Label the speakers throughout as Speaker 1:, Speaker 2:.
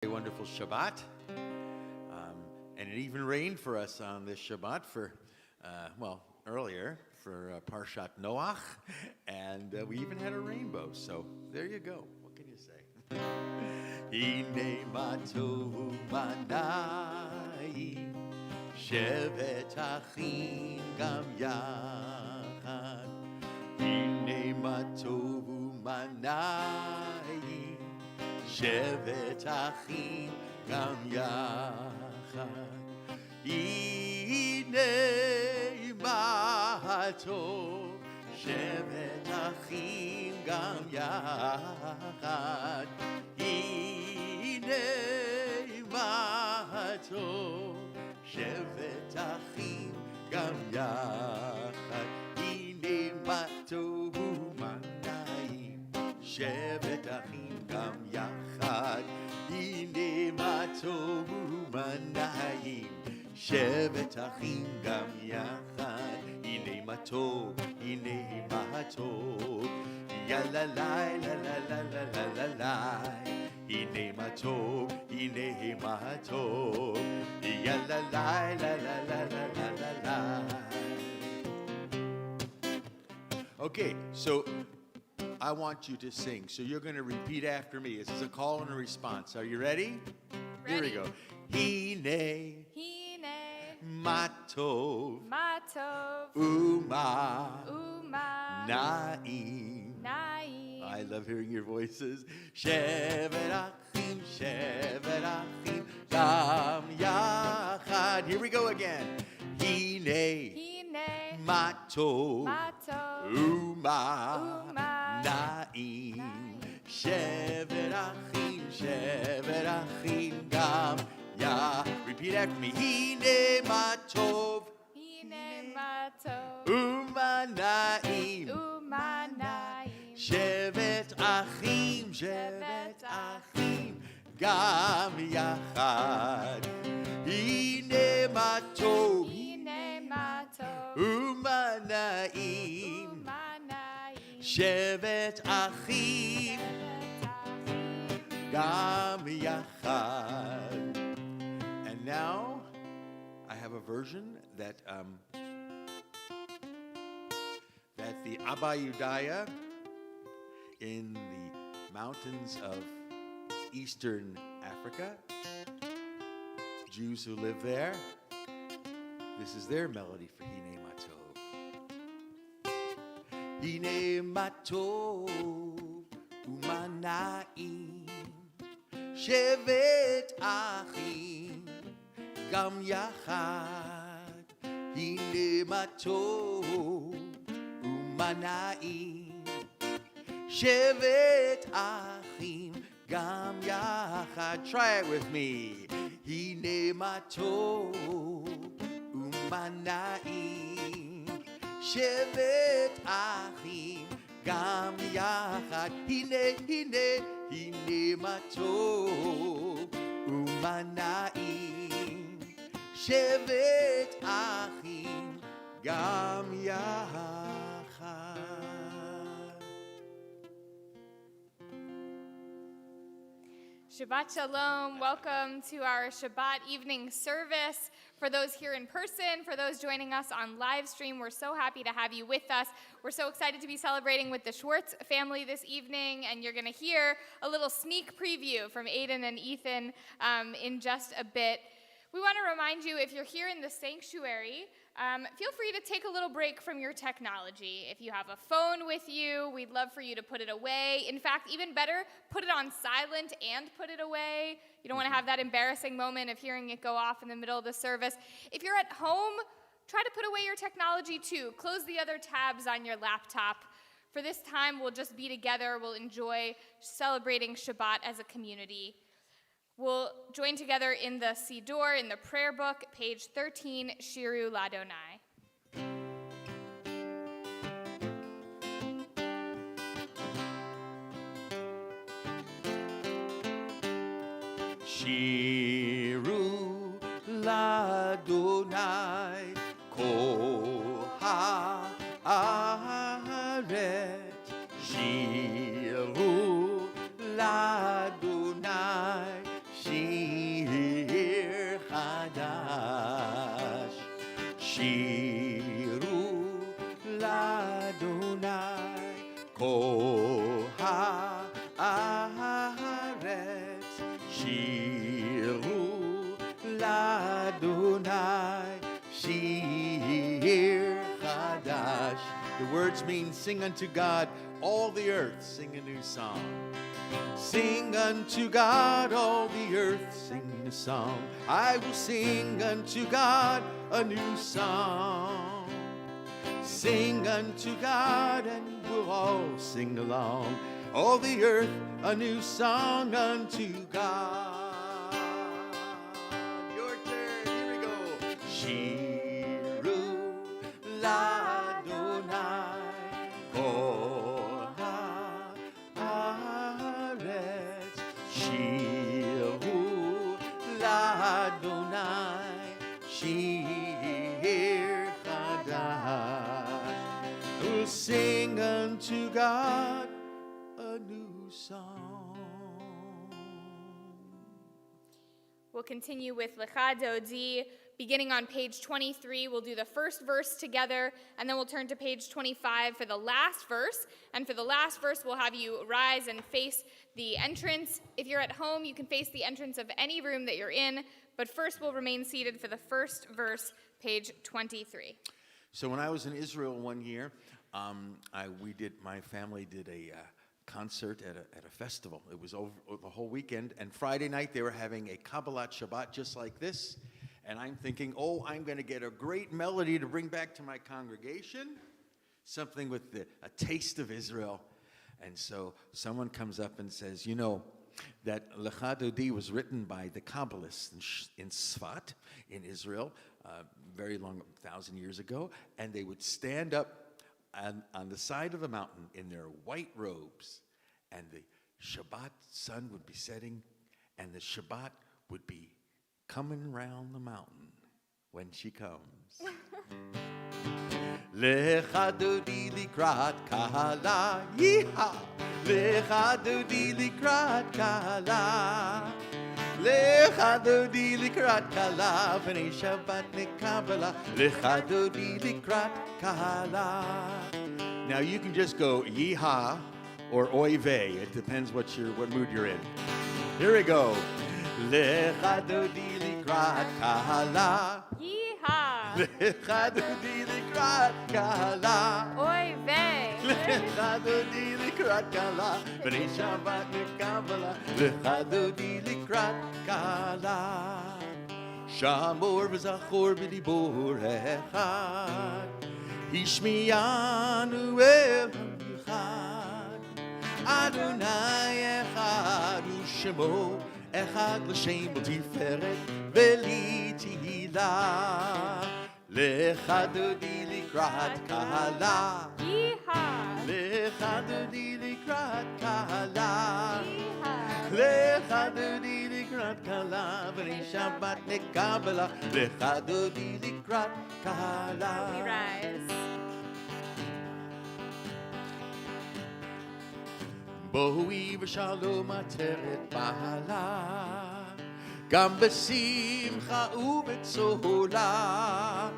Speaker 1: A wonderful Shabbat. And it even rained for us on this Shabbat earlier for Parshat Noach. And we even had a rainbow. So there you go. What can you say? Hine matovu manai shevet achim gam yachad. Hine matovu manai shevet achim gam yachad. Hine ma tov shevet achim gam yachad. Hine ma tov shevet achim gam yachad. Hine ma tov u'manayim shevet achim gam yachad. Hine ma tov u'manayim shevet achim gam yachad. Hine ma tov, ya la la la la la la la la la. Hine ma tov, ya la la la la la la la la. Okay, so I want you to sing. So you're going to repeat after me. This is a call and a response. Are you ready? Here we go. Hine matov uma naim. I love hearing your voices. Shevet achim gam yachad. Here we go again. Hine matov uma naim. Shevet achim gam yachad. Repeat after me. Hine matov uma naim. Shevet achim gam yachad. Hine matov uma naim. Shevet achim gam yachad. And now I have a version that the Abba Yudaya in the mountains of Eastern Africa, Jews who live there, this is their melody for Hine Matov. Hine Matov u'manayim shevet achim gam yachad. Hine matov u'manayim shevet achim gam yachad. Try it with me. Hine matov u'manayim shevet achim gam yachad. Hine matov u'manayim shevet achim gam yachad.
Speaker 2: Shabbat Shalom. Welcome to our Shabbat evening service. For those here in person, for those joining us on live stream, we're so happy to have you with us. We're so excited to be celebrating with the Schwartz family this evening, and you're going to hear a little sneak preview from Aiden and Ethan in just a bit. We want to remind you, if you're here in the sanctuary, feel free to take a little break from your technology. If you have a phone with you, we'd love for you to put it away. In fact, even better, put it on silent and put it away. You don't want to have that embarrassing moment of hearing it go off in the middle of the service. If you're at home, try to put away your technology too. Close the other tabs on your laptop. For this time, we'll just be together. We'll enjoy celebrating Shabbat as a community. We'll join together in the Siddur, in the prayer book, page 13, Shiru Ladonai.
Speaker 1: Shiru Ladonai Kol haaret. Shiru Ladonai Shiru l'Adonai kol haaretz. Shiru l'Adonai shir chadash. The words mean sing unto God, all the earth, sing a new song. Sing unto God, all the earth, sing a song. I will sing unto God a new song. Sing unto God, and we'll all sing along. All the earth, a new song unto God. Your turn, here we go. Shiru l'Adonai kol haaretz. Shiru l'Adonai shir chadash. We'll sing unto God a new song.
Speaker 2: We'll continue with Lecha Dodi, beginning on page 23. We'll do the first verse together, and then we'll turn to page 25 for the last verse. And for the last verse, we'll have you rise and face the entrance. If you're at home, you can face the entrance of any room that you're in, but first we'll remain seated for the first verse, page 23.
Speaker 1: So when I was in Israel one year, my family did a concert at a festival. It was over the whole weekend, and Friday night they were having a Kabbalat Shabbat just like this. And I'm thinking, I'm going to get a great melody to bring back to my congregation, something with a taste of Israel. And so someone comes up and says, you know, that Lecha Dodi was written by the Kabbalists in Sfat, in Israel, very long, 1,000 years ago, and they would stand up on the side of the mountain in their white robes, and the Shabbat sun would be setting, and the Shabbat would be coming round the mountain when she comes. Lecha Dodi likrat kala, yeehaw! Lecha Dodi likrat kala. Lecha Dodi likrat kala, v'nei Shabbat nekabala. Lecha Dodi likrat kala. Now you can just go yeehaw or oy vey. It depends what mood you're in. Here we go. Lecha Dodi likrat kala.
Speaker 2: Yeehaw!
Speaker 1: Lecha Dodi likrat kala.
Speaker 2: Oy vey!
Speaker 1: Lecha Dodi likrat kala. V'nei Shabbat nekabala. Lecha Dodi likrat kala. Shamor v'zachor b'dibor echad. Hishmiyanu el hamichad. Adonai echad u'shemo echad l'shem v'tiferet v'li tehila. Lecha Dodi likrat kala.
Speaker 2: Yeehaw!
Speaker 1: Lecha Dodi likrat kala.
Speaker 2: Yeehaw!
Speaker 1: Lecha Dodi likrat kala. V'nei Shabbat nekabala. Lecha Dodi likrat kala.
Speaker 2: We rise.
Speaker 1: בואי ושלום עטרת בעלה, גם בשמחה ובצהולה,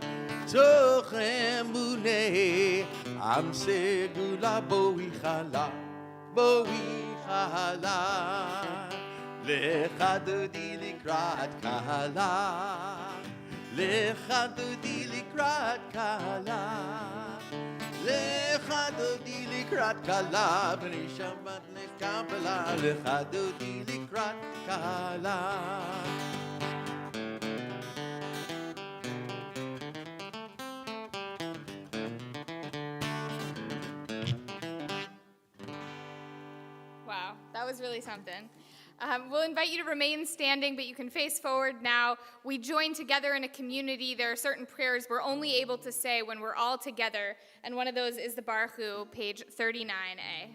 Speaker 1: תוך אמוני עם סגולה. בואי חלה, בואי חלה. Lecha Dodi likrat kala. Lecha Dodi likrat kala. Lecha Dodi likrat kala. B'nei Shabbat nekabala. Lecha Dodi likrat kala.
Speaker 2: Wow, that was really something. We'll invite you to remain standing, but you can face forward now. We join together in a community. There are certain prayers we're only able to say when we're all together, and one of those is the Baruch Hu, page 39a.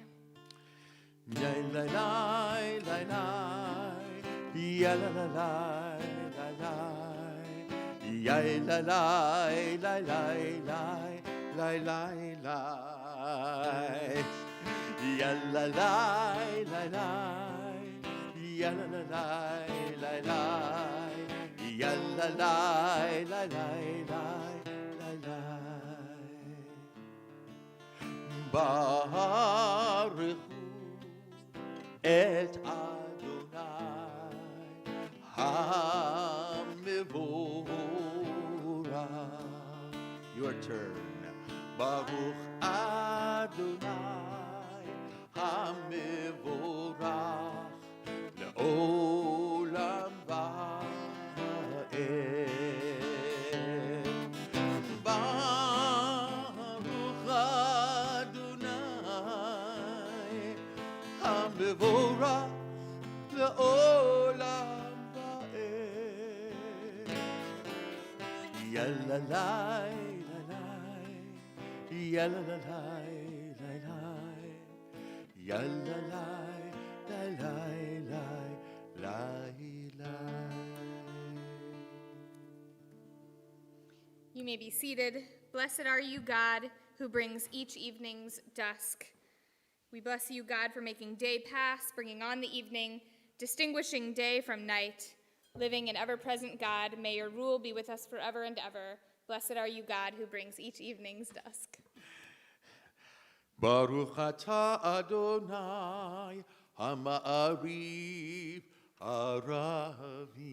Speaker 1: Ya la la la la la, ya la la la la la ברכו את אדוני המבורך. Your turn. ברוך אדוני המבורך לעולם ועד. ברוך אדוני המבורך לעולם ועד. יאללה לי Yalla la yalla la
Speaker 2: You may be seated. Blessed are you, God, who brings each evening's dusk. We bless you, God, for making day pass, bringing on the evening, distinguishing day from night. Living and ever-present God, may your rule be with us forever and ever. Blessed are you, God, who brings each evening's dusk.
Speaker 1: Baruch atah Adonai ha'ma'ariv haravim.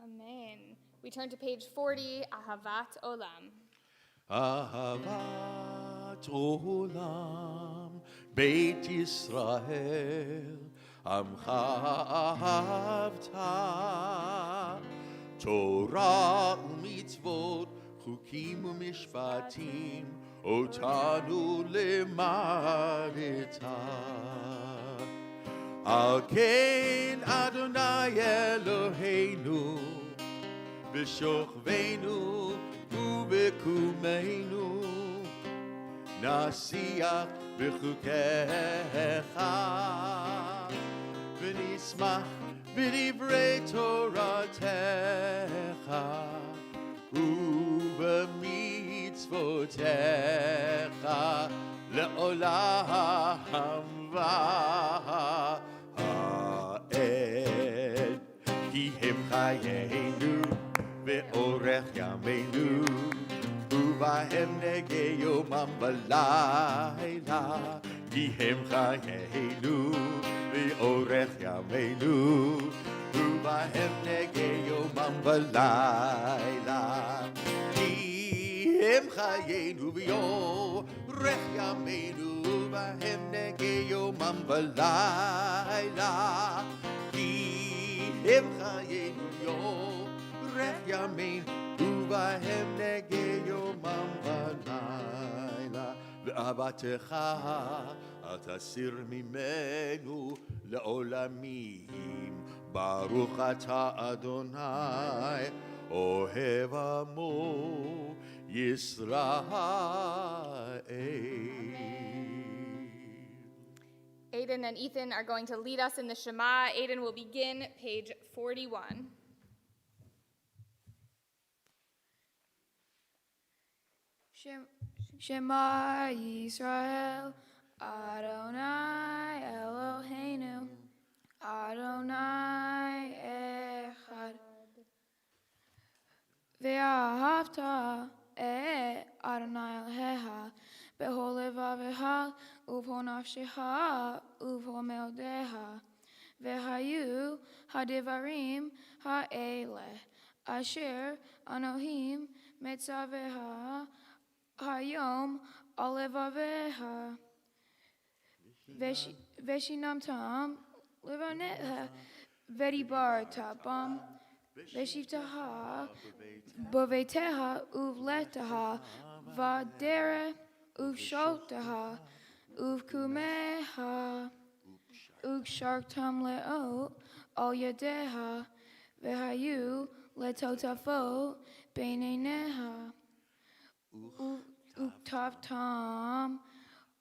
Speaker 2: Amen. We turn to page 40, Ahavat Olam.
Speaker 1: Ahavat olam Beit Yisrael Amcha ahavta Torah u'mitzvot Chukim u'mishpatim Otanu lemadeta Al ken Adonai Eloheinu B'shochveinu U'b'kumeinu Nasiach b'chukecha V'nismach b'divrei Toratecha U'b'mitzvotecha Le'olam va'ed Ki hem chayeinu Ve'orech yameinu Uvahem nege yomam v'layla Ki hem chayeinu Ve'orech yameinu Uvahem nege yomam v'layla Ki hem chayeinu Ve'orech yameinu Uvahem nege yomam v'layla Ki hem chayeinu Rech yamin uvahem nege yomam v'layla Ve'avatecha al tasir mimenu le'olamim Baruch atah Adonai ohev amo Yisrael.
Speaker 2: Aiden and Ethan are going to lead us in the Shema. Aiden will begin page 41.
Speaker 3: Shema Yisrael, Adonai Eloheinu, Adonai Echad. Ve'ahavta et Adonai Elohecha, b'chol levavecha, u'b'chol nafshecha, u'b'chol meodecha. Ve'hayu hadivarim ha'eleh, asher Anohim metzaveha Hayom alevaveha veshinamtam levaneha vedibarta bam veshivtaha boveteha uvletaha vadere uvshotaha uvkumeha ukshartam leot al yadeha vehayu letotafo beineneha Uktavtam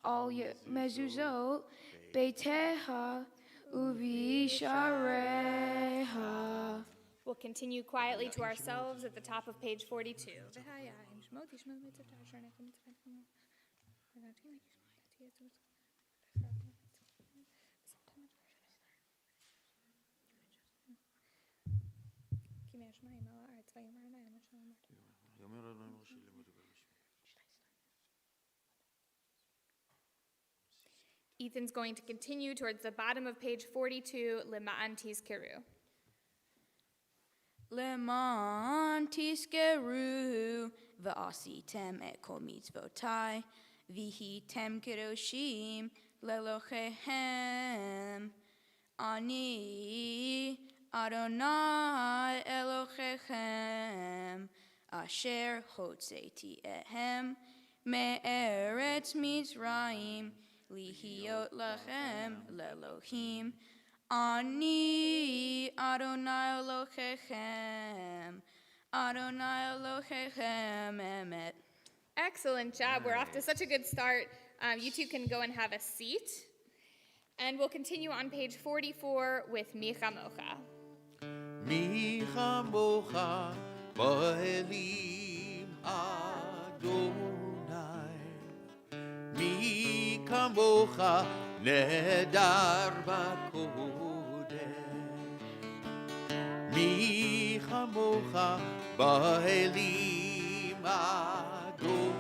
Speaker 3: al mezuzot beiteha uvishareha.
Speaker 2: We'll continue quietly to ourselves at the top of page 42. Ethan's going to continue towards the bottom of page 42, Lema'an Tizkeru.
Speaker 3: Leman tiskeru v'asitem et kol mitzvotai v'hitem kedoshim lelochehem ani Adonai Elohechem asher hotzeti ehem me'eretz Mitzrayim lihiot lachem lelohim Ani Adonai Elohechem, Adonai Elohechem emet.
Speaker 2: Excellent job. We're off to such a good start. You two can go and have a seat. And we'll continue on page 44 with Micha Mocha.
Speaker 1: Micha mocha ba'elim Adonai. Micha mocha nedar b'kodesh. Micha mocha ba'elim Adonai.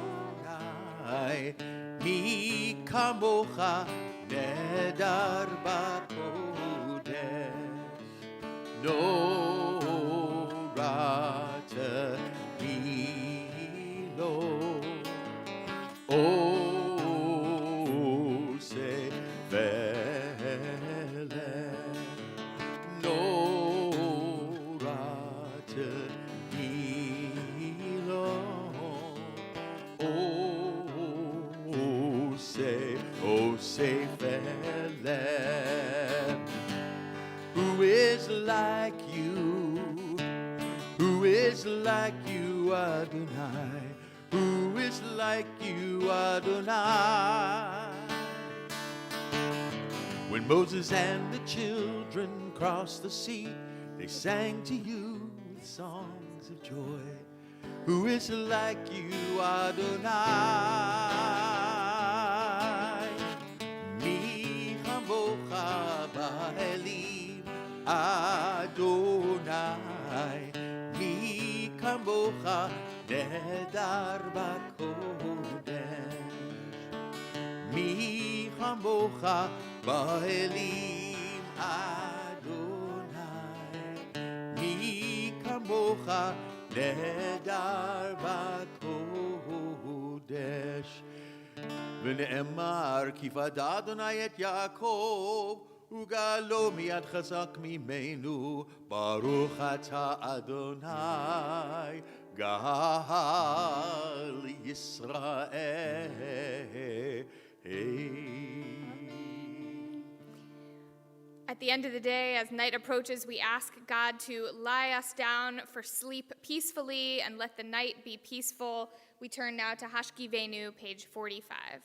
Speaker 1: Micha mocha nedar b'kodesh. No rata milo. Oh, say vele. No rata milo. Oh, say vele. Who is like you? Who is like you, Adonai? Who is like you, Adonai? When Moses and the children crossed the sea, they sang to you with songs of joy. Who is like you, Adonai? Mi hamocha ba'elim Adonai. Mi kamocha nedar b'kodesh. Mi hamocha ba'elim Adonai. Mi kamocha nedar b'kodesh. ונאמר כי פדה אדוני את יעקב וגאלו מיד חזק ממנו ברוך אתה אדוני גאל ישראל.
Speaker 2: At the end of the day, as night approaches, we ask God to lie us down for sleep peacefully and let the night be peaceful. We turn now to Hashkivenu, page 45.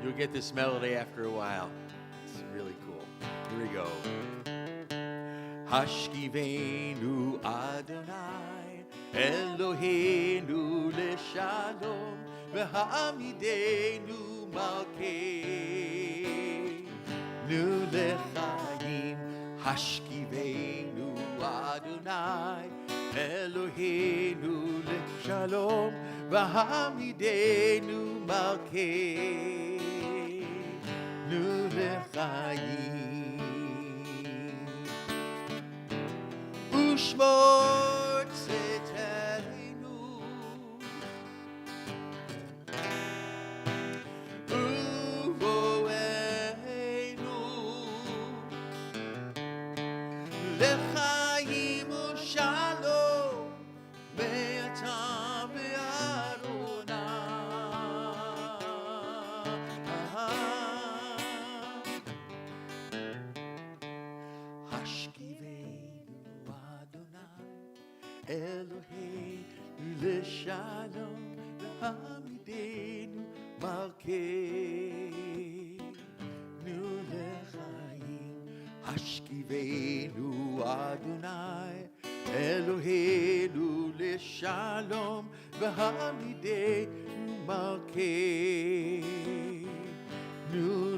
Speaker 1: You'll get this melody after a while. It's really cool. Here we go. Hashkivenu Adonai Eloheinu leshalom v'hamidenu malkeinu lechayim. Hashkivenu Adonai Eloheinu leshalom v'hamidenu malkeinu lechayim. Ushmor tzedkenu uvoenu lechayim ushalom be'ata be'Adonai. Hashkivenu Eloheinu leshalom v'hamidenu malkeinu lechayim. Hashkivenu Adonai Eloheinu leshalom v'hamidenu malkeinu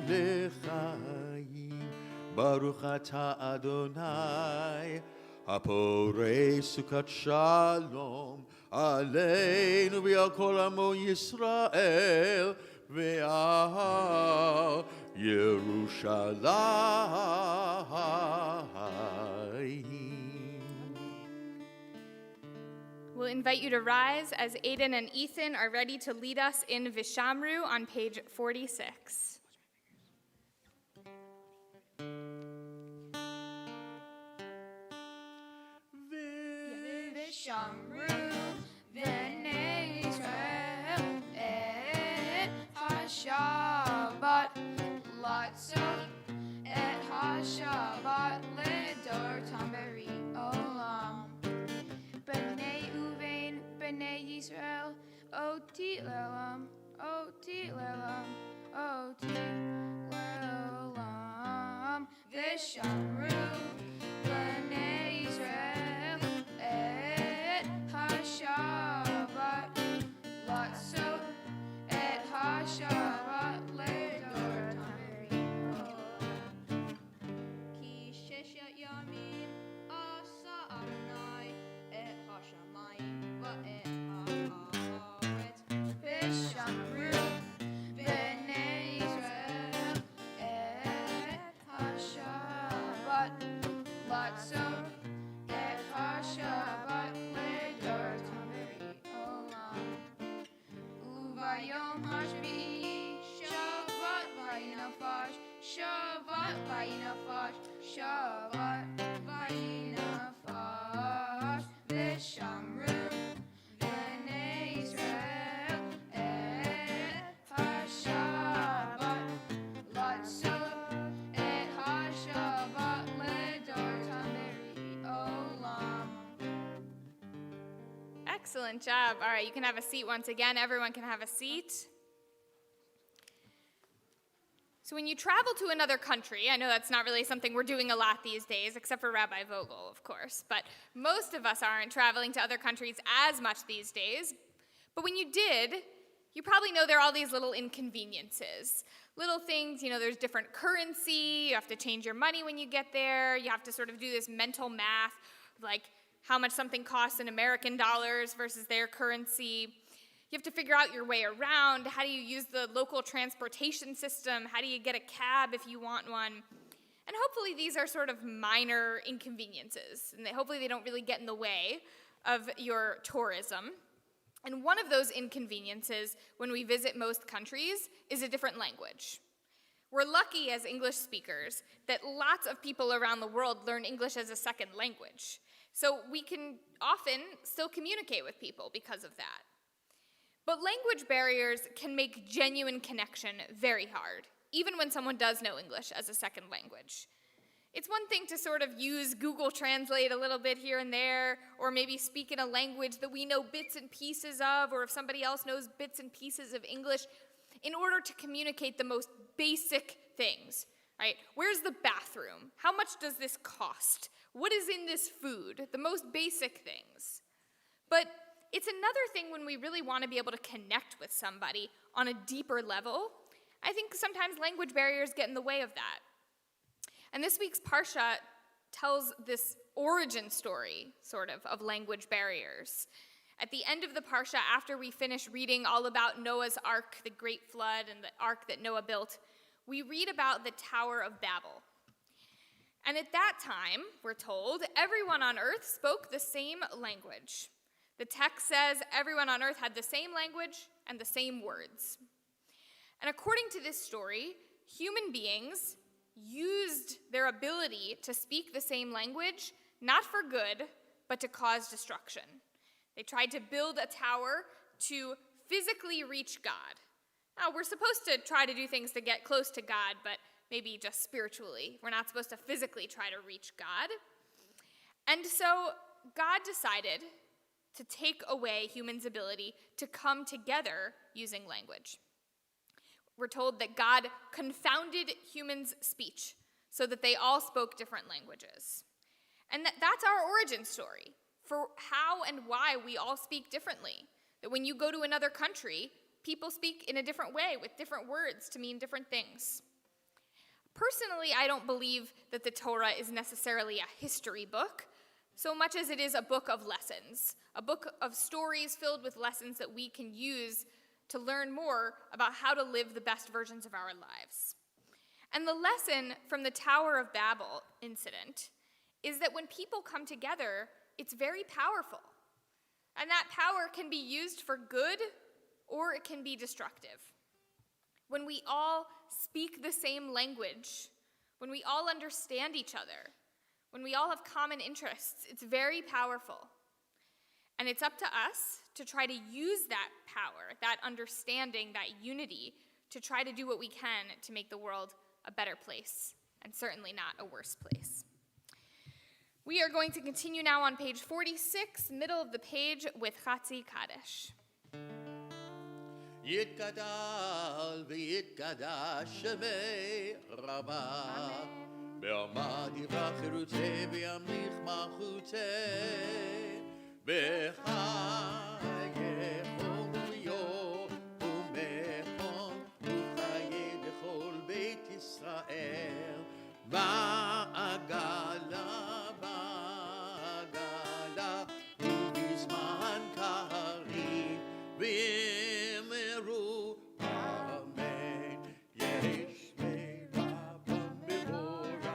Speaker 1: lechayim. Baruch atah Adonai, Haporei sukat shalom, Aleinu v'al kol amo Yisrael, ve'al Yerushalayim.
Speaker 2: We'll invite you to rise as Aiden and Ethan are ready to lead us in Vishamru on page 46.
Speaker 3: Vishamru, v'nei Yisrael, et ha-Shabbat, latzot, et ha-Shabbat, ledor tamberi olam. B'nei Uvein, b'nei Yisrael, oti lelam, oti lelam, oti lelam. Vishamru, b'nei Yisrael, et ha-Shabbat, latzot, et ha-Shabbat, ledor tamberi olam. Ki sheshet yamim asa Adonai et hashamayim va'et haaretz. Vishamru b'nei Yisrael et ha-Shabbat latzot et ha-Shabbat ledor tamberi olam. Uvayom hashbi'i Shabbat vayinafash, Shabbat vayinafash, Shabbat vayinafash. Vishamru b'nei Yisrael et ha-Shabbat latzot et ha-Shabbat ledor tamberi olam.
Speaker 2: Excellent job. All right, you can have a seat once again. Everyone can have a seat. So when you travel to another country, I know that's not really something we're doing a lot these days, except for Rabbi Vogel, of course, but most of us aren't traveling to other countries as much these days. But when you did, you probably know there are all these little inconveniences. Little things, there's different currency, you have to change your money when you get there, you have to sort of do this mental math, like how much something costs in American dollars versus their currency. You have to figure out your way around. How do you use the local transportation system? How do you get a cab if you want one? And hopefully these are sort of minor inconveniences, and hopefully they don't really get in the way of your tourism. And one of those inconveniences when we visit most countries is a different language. We're lucky as English speakers that lots of people around the world learn English as a second language. So we can often still communicate with people because of that. But language barriers can make genuine connection very hard, even when someone does know English as a second language. It's one thing to sort of use Google Translate a little bit here and there, or maybe speak in a language that we know bits and pieces of, or if somebody else knows bits and pieces of English, in order to communicate the most basic things, right? Where's the bathroom? How much does this cost? What is in this food? The most basic things. But it's another thing when we really want to be able to connect with somebody on a deeper level. I think sometimes language barriers get in the way of that. And this week's Parsha tells this origin story, sort of language barriers. At the end of the Parsha, after we finish reading all about Noah's Ark, the great flood, and the ark that Noah built, we read about the Tower of Babel. And at that time, we're told, everyone on earth spoke the same language. The text says everyone on earth had the same language and the same words. And according to this story, human beings used their ability to speak the same language, not for good, but to cause destruction. They tried to build a tower to physically reach God. Now, we're supposed to try to do things to get close to God, but maybe just spiritually. We're not supposed to physically try to reach God. And so God decided to take away humans' ability to come together using language. We're told that God confounded humans' speech so that they all spoke different languages. And that's our origin story for how and why we all speak differently. That when you go to another country, people speak in a different way with different words to mean different things. Personally, I don't believe that the Torah is necessarily a history book, so much as it is a book of lessons, a book of stories filled with lessons that we can use to learn more about how to live the best versions of our lives. And the lesson from the Tower of Babel incident is that when people come together, it's very powerful. And that power can be used for good or it can be destructive. When we all speak the same language, when we all understand each other, when we all have common interests, it's very powerful. And it's up to us to try to use that power, that understanding, that unity, to try to do what we can to make the world a better place, and certainly not a worse place. We are going to continue now on page 46, middle of the page, with Chatzi Kaddish.
Speaker 4: יתגדל ויתקדש שמי רבה בעמד יברח חירותי וימליך מלכותי בחיי חוליו ומכון וחיי לכל בית ישראל בעגלה בעגלה ובזמן קריב ואמרו אמן יש מרבם מבורך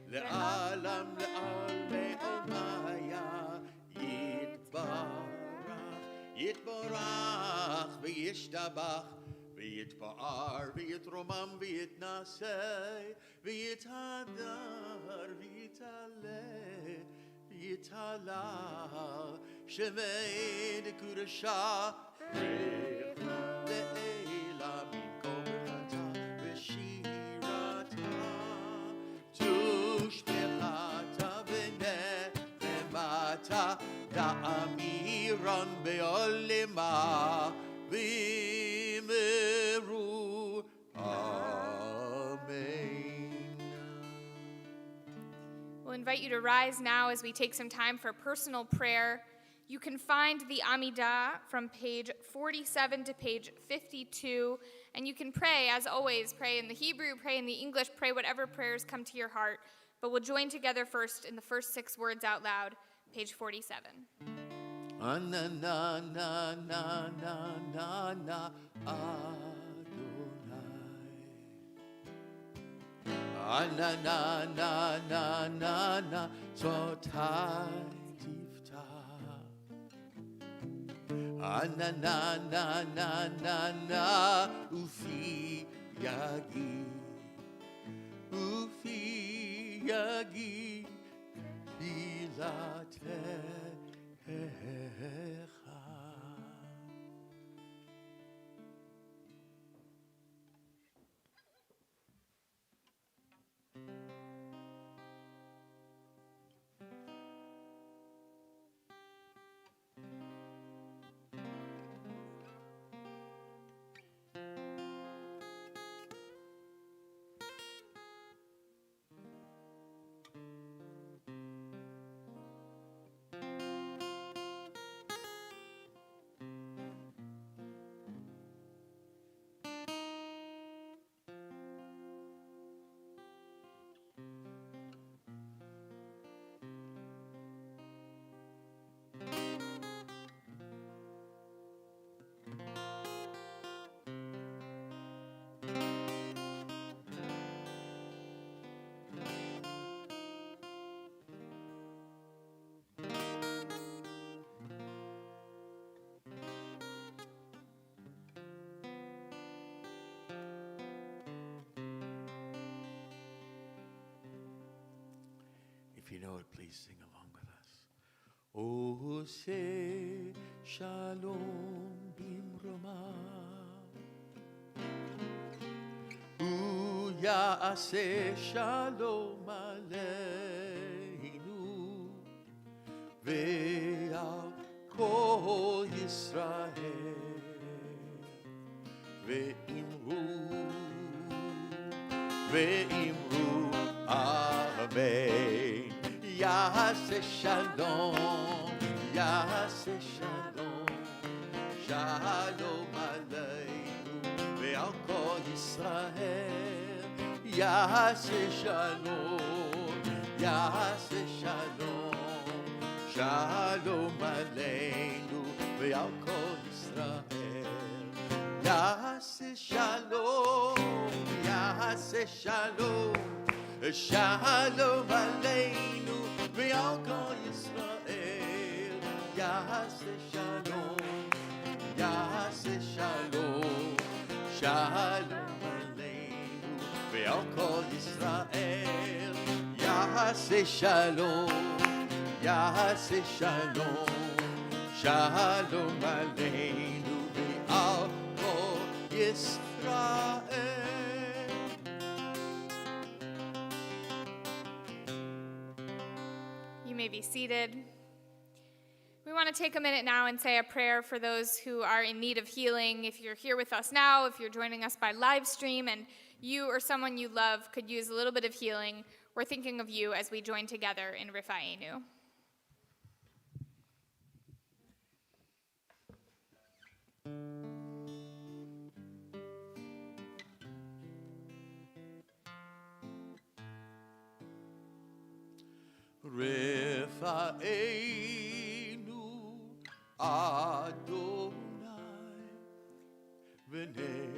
Speaker 4: לעלם לעלמי עלמיה יתברך וישתבח ויתפאר ויתרומם ויתנשא ויתהדר ויתעלה ויתהלל שמי לקודשה לעילה מכל ברכתה ושירתה תושבחתה ונחמתה לאמירן בעולמה ואמרו Amen.
Speaker 2: We'll invite you to rise now as we take some time for personal prayer. You can find the Amidah from page 47 to page 52, and you can pray, as always, pray in the Hebrew, pray in the English, pray whatever prayers come to your heart. But we'll join together first in the first 6 words out loud, page 47.
Speaker 4: Na na na na na na na Adonai. Na na na na na na Sotai Tiftah. Na na na na na na Ufi Yagi. Ufi Yagi Bilateh. If you know it, please sing along with us. Ose shalom bimroma Uyase shalom aleinu Ve'al kol Yisrael Ve'imru Amen Yase shalom, Yase shalom, Shalom aleinu ve'al kol Yisrael, יעשה שלום, יעשה שלום, שלום עלינו ועל כל ישראל. יעשה שלום, יעשה שלום, שלום עלינו ועל כל ישראל. יעשה שלום, יעשה שלום, שלום עלינו ועל כל ישראל. יעשה שלום, יעשה שלום, שלום עלינו ועל כל ישראל.
Speaker 2: You may be seated. We want to take a minute now and say a prayer for those who are in need of healing. If you're here with us now, if you're joining us by live stream, and you or someone you love could use a little bit of healing, we're thinking of you as we join together in Rifa'enu.
Speaker 4: רפאנו אדוני ונרפא.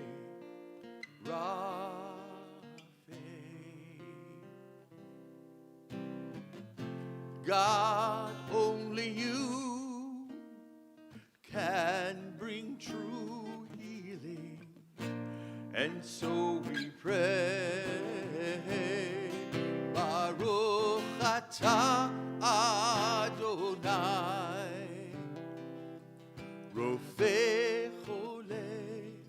Speaker 4: God, only you can bring true healing, and so we pray. Baruch atah Adonai, Rofeh Cholei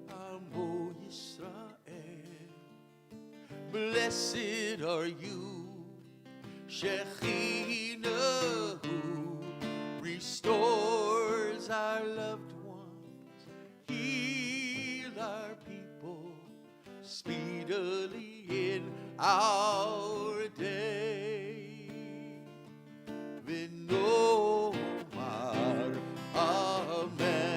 Speaker 4: Amo Yisrael. Blessed are you, Shekhinah, restores our loved ones, heal our people speedily in our day. Vinomar Amen.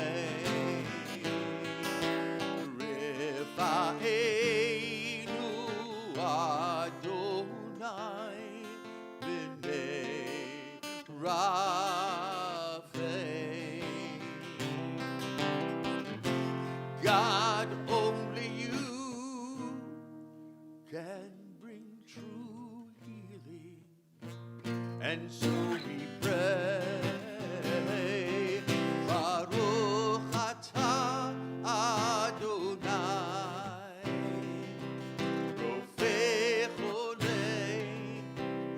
Speaker 4: Refaenu Adonai v'nerafeh. God, only you can bring true healing, and so we pray. Baruch atah Adonai, Rofeh Cholei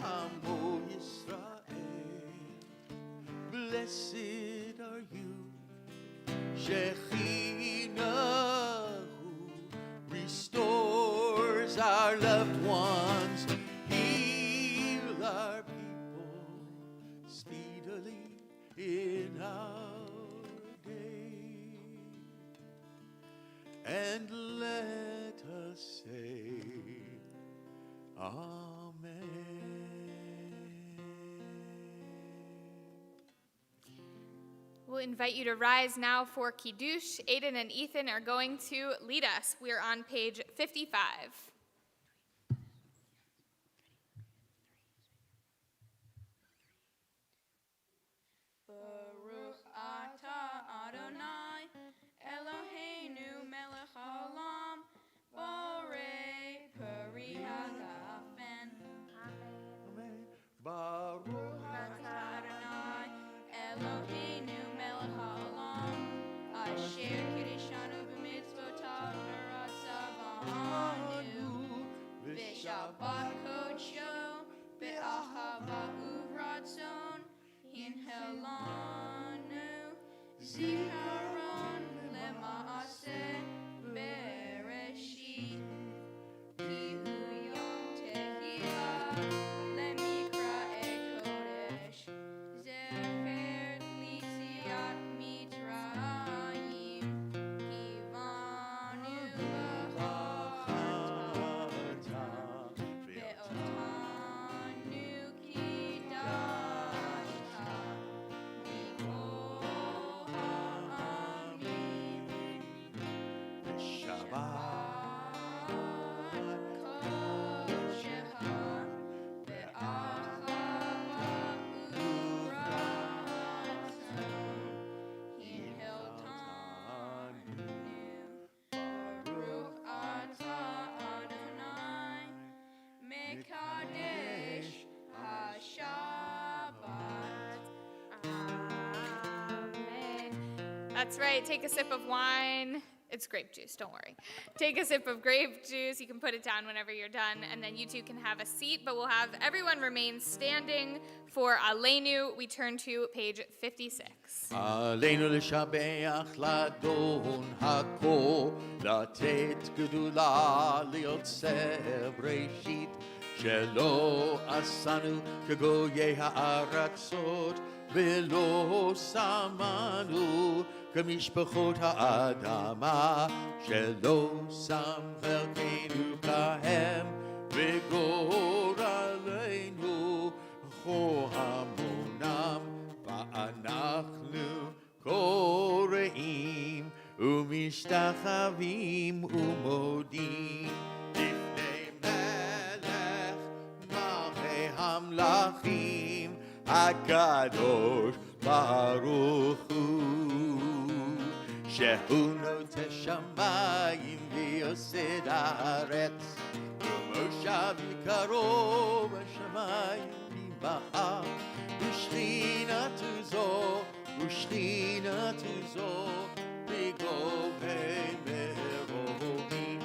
Speaker 4: Amo Yisrael. Blessed are you, Shekhinah, restores our loved ones, heal our people speedily in our day. And let us say, Amen.
Speaker 2: We'll invite you to rise now for Kiddush. Aiden and Ethan are going to lead us. We're on page 55.
Speaker 3: Baruch atah Adonai, Eloheinu melech haolam, borei peri hagafen.
Speaker 4: Amen. Baruch
Speaker 3: Atah Adonai, Eloheinu melech haolam, asher kiddushanu b'mitzvotav v'ratzav b'anu.
Speaker 2: That's right. Take a sip of wine. It's grape juice, don't worry. Take a sip of grape juice. You can put it down whenever you're done, and then you two can have a seat, but we'll have everyone remain standing for Aleinu. We turn to page 56.
Speaker 4: עלינו לשבח לאדון הכל, לתת גדולה ליוצר בראשית, שלא עשנו כגויי הארצות, ולא שמנו כמשפחות האדמה, שלא שם חלקנו כהם, וגורלנו כה המונם, ואנחנו קוראים ומשתחווים ומודים לפני מלך מלכי המלכים הקדוש ברוך הוא, שהוא נוטה שמיים ויוסד הארץ, ומושב יקרו בשמיים מבער, ושכינתו זו בגובי מרומים,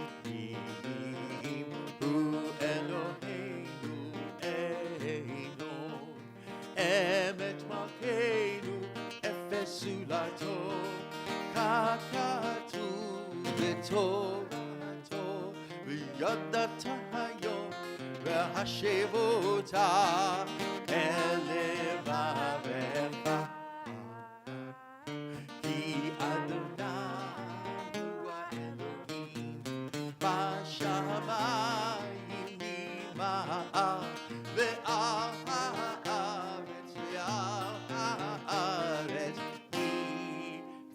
Speaker 4: הוא אלוהינו אינו, אמת מלכנו אפס זולתו, ככתוב בתורתו, וידעת היום והשב אותה אל לבבך, כי אדוני הוא האלוהים בשמיים ממעל ועל הארץ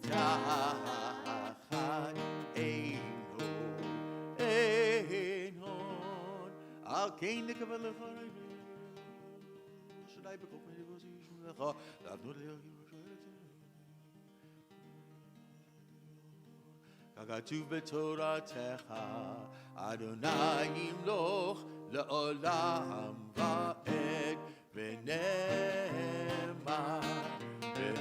Speaker 4: תחת עינו. על כן נקבל לך שדי בכל פנים ועושים לך לעבוד ככתוב בתורתך, אדוני ימלוך לעולם ועד, ונאמר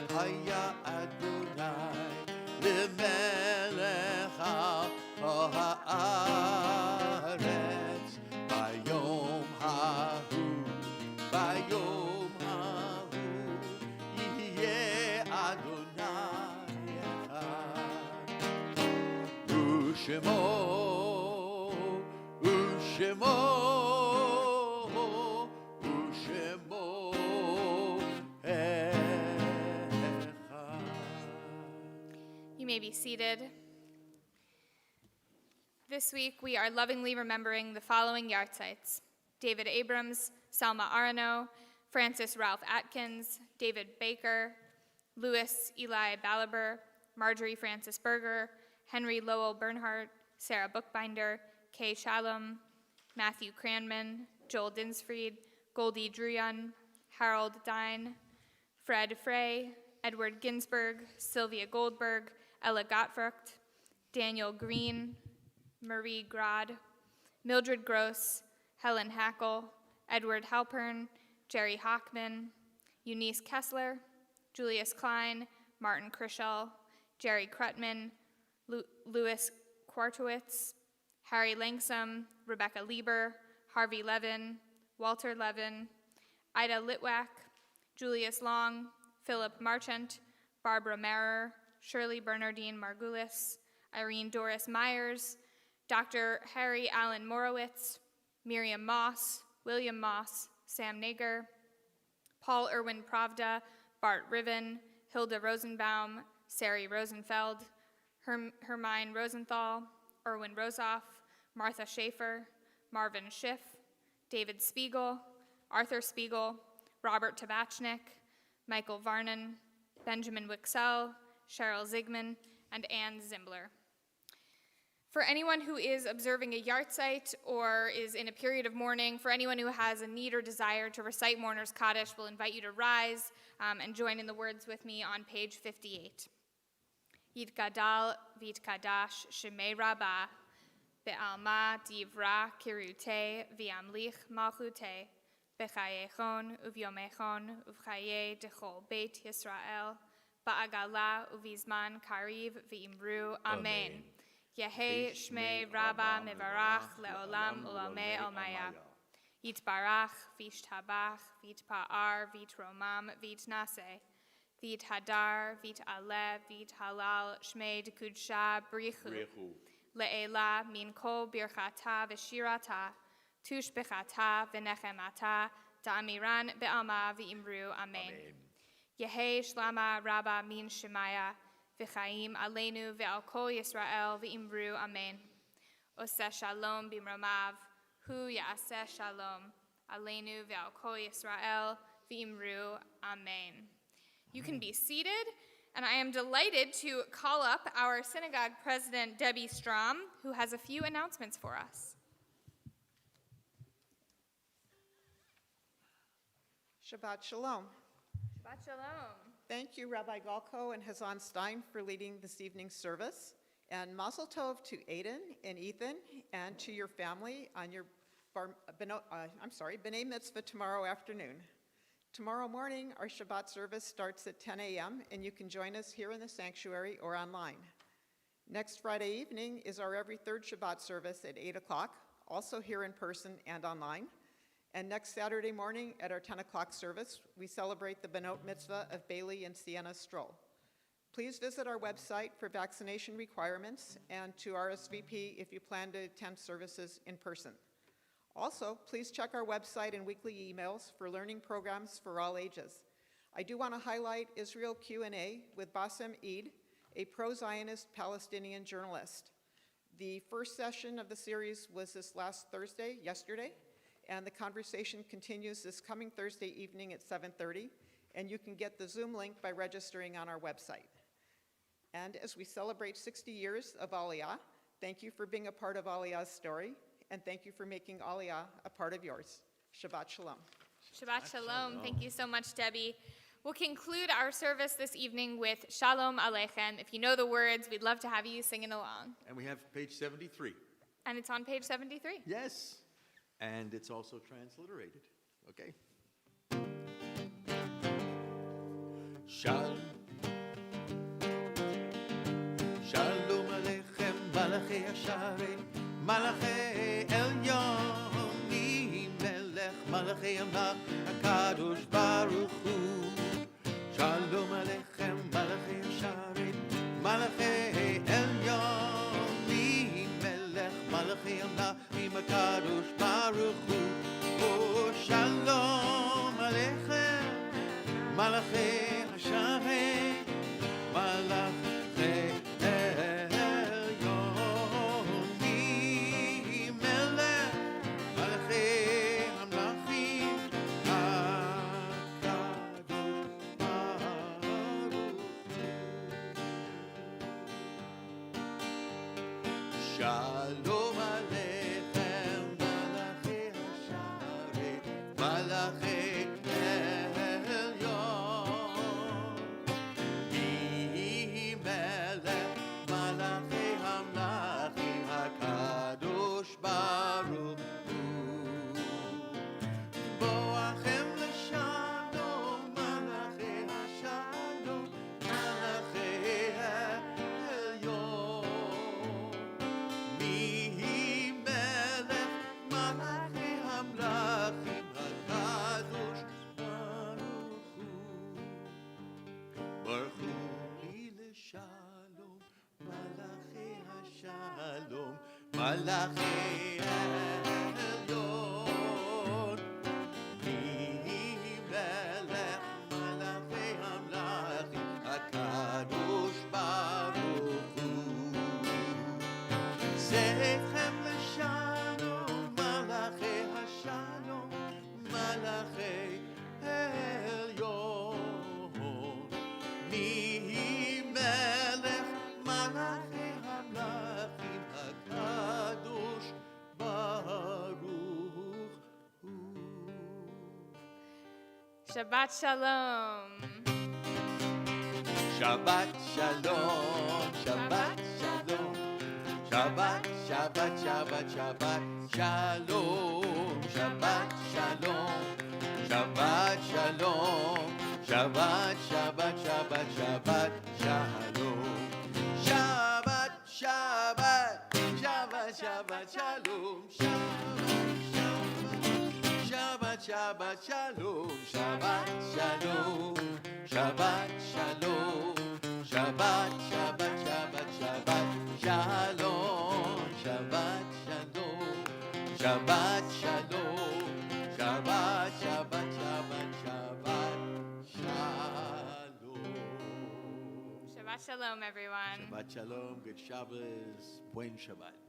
Speaker 4: והיה אדוני למלך על כל הארץ, ביום ההוא יהיה אדוני אחד, ושמו
Speaker 2: You may be seated. This week, we are lovingly remembering the following yahrzeits: David Abrams, Salma Arano, Francis Ralph Atkins, David Baker, Louis Eli Balaber, Marjorie Francis Berger, Henry Lowell Bernhardt, Sarah Bookbinder, Kay Shalom, Matthew Cranman, Joel Dinsfried, Goldie Druyan, Harold Dine, Fred Frey, Edward Ginsberg, Sylvia Goldberg, Ella Gottfrucht, Daniel Green, Marie Grod, Mildred Gross, Helen Hackle, Edward Halpern, Jerry Hockman, Eunice Kessler, Julius Klein, Martin Krischel, Jerry Krutman, Louis Kwartowitz, Harry Langsam, Rebecca Lieber, Harvey Levin, Walter Levin, Ida Litwack, Julius Long, Philip Marchant, Barbara Marer, Shirley Bernardine Margulis, Irene Doris Myers, Dr. Harry Allen Morowitz, Miriam Moss, William Moss, Sam Nager, Paul Irwin Pravda, Bart Riven, Hilda Rosenbaum, Sari Rosenfeld, Hermine Rosenthal, Erwin Rosoff, Martha Schaefer, Marvin Schiff, David Spiegel, Arthur Spiegel, Robert Tabachnik, Michael Varnon, Benjamin Wixell, Cheryl Zigman, and Ann Zimbler. For anyone who is observing a yahrzeit or is in a period of mourning, for anyone who has a need or desire to recite Mourner's Kaddish, we'll invite you to rise and join in the words with me on page 58. Yitgadal v'yitkadash shemei rabbah, be'alma divra kirute v'yamlich malchute, b'chayechon uvyomechon uvchaye dechol beit Yisrael, ba'agala uvizman kariv v'imru amen.
Speaker 1: Amen.
Speaker 2: Yehi shmei rabba mevarach leolam ulamei almaya. Yitbarach v'ishtabach v'itpa'ar v'itromam v'itnase. V'ithadar v'it'aleh v'ithalal shmei dekudsha brichu. Le'ela min kol birchata v'shirata. Tush bechata v'nechemata. Da'amiran be'alma v'imru amen. Yehi shlama rabba min shemaya. V'chaim aleinu ve'al kol Yisrael v'imru amen. Oseh shalom b'mromav. Hu ya'aseh shalom. Aleinu ve'al kol Yisrael v'imru amen. You can be seated, and I am delighted to call up our synagogue president, Debbie Strom, who has a few announcements for us.
Speaker 5: Shabbat Shalom.
Speaker 2: Shabbat shalom.
Speaker 5: Thank you, Rabbi Galko and Hazan Stein, for leading this evening's service. And Mazel Tov to Aiden and Ethan and to your family on your B'nai Mitzvah tomorrow afternoon. Tomorrow morning, our Shabbat service starts at 10 a.m., and you can join us here in the sanctuary or online. Next Friday evening is our every third Shabbat service at 8 o'clock, also here in person and online. And next Saturday morning at our 10 o'clock service, we celebrate the Benot Mitzvah of Bailey and Sienna Stroll. Please visit our website for vaccination requirements and to RSVP if you plan to attend services in person. Also, please check our website and weekly emails for learning programs for all ages. I do want to highlight Israel Q&A with Bassem Eid, a pro-Zionist Palestinian journalist. The first session of the series was this last Thursday, yesterday, and the conversation continues this coming Thursday evening at 7:30, and you can get the Zoom link by registering on our website. And as we celebrate 60 years of Aliyah, thank you for being a part of Aliyah's story, and thank you for making Aliyah a part of yours. Shabbat Shalom.
Speaker 2: Shabbat shalom. Thank you so much, Debbie. We'll conclude our service this evening with Shalom Aleichem. If you know the words, we'd love to have you singing along.
Speaker 1: And we have page 73.
Speaker 2: And it's on page 73.
Speaker 1: Yes. And it's also transliterated. Okay. Shalom. Shalom Aleichem, Malachi Asharet, Malachi Elyon, Mi Melech, Malachi Amlach, HaKadosh Baruch Hu. Shalom Aleichem, Malachi Asharet, Malachi Elyon, Mi Melech, Malachi Amlach, HaKadosh Baruch Hu. Oh, Shalom Aleichem, Malachi Asharet, Malachi Shalom Aleichem, Malachi Asharet, Malachi Elyon. Mi Melech, Malachi Hamlachim, HaKadosh Baruch Hu. Boachem l'shalom, Malachi Hashalom, Malachi Elyon. Malachi Elyon, Mi Melech, Malachi Hamlachim, HaKadosh Baruch Hu. Zeichem l'shalom, Malachi Hashalom, Malachi Elyon, Mi Melech, Malachi Hamlachim, HaKadosh Baruch Hu.
Speaker 2: Shabbat shalom.
Speaker 1: Shabbat Shalom, Shabbat Shalom, Shabbat, Shabbat, Shabbat, Shabbat Shalom, Shabbat Shalom, Shabbat Shalom, Shabbat, Shabbat, Shabbat. Shabbat, Shabbat, Shalom. Shabbat, Shabbat, Shabbat, Shabbat, Shalom. Shabbat, Shabbat, Shalom. Shabbat, Shalom. Shabbat, Shalom. Shabbat, Shabbat, Shabbat, Shabbat, Shalom. Shabbat, Shalom. Shabbat, Shalom. Shabbat, Shabbat, Shabbat, Shabbat, Shalom.
Speaker 2: Shabbat Shalom, everyone.
Speaker 1: Shabbat Shalom, good Shabbos, buen Shabbat.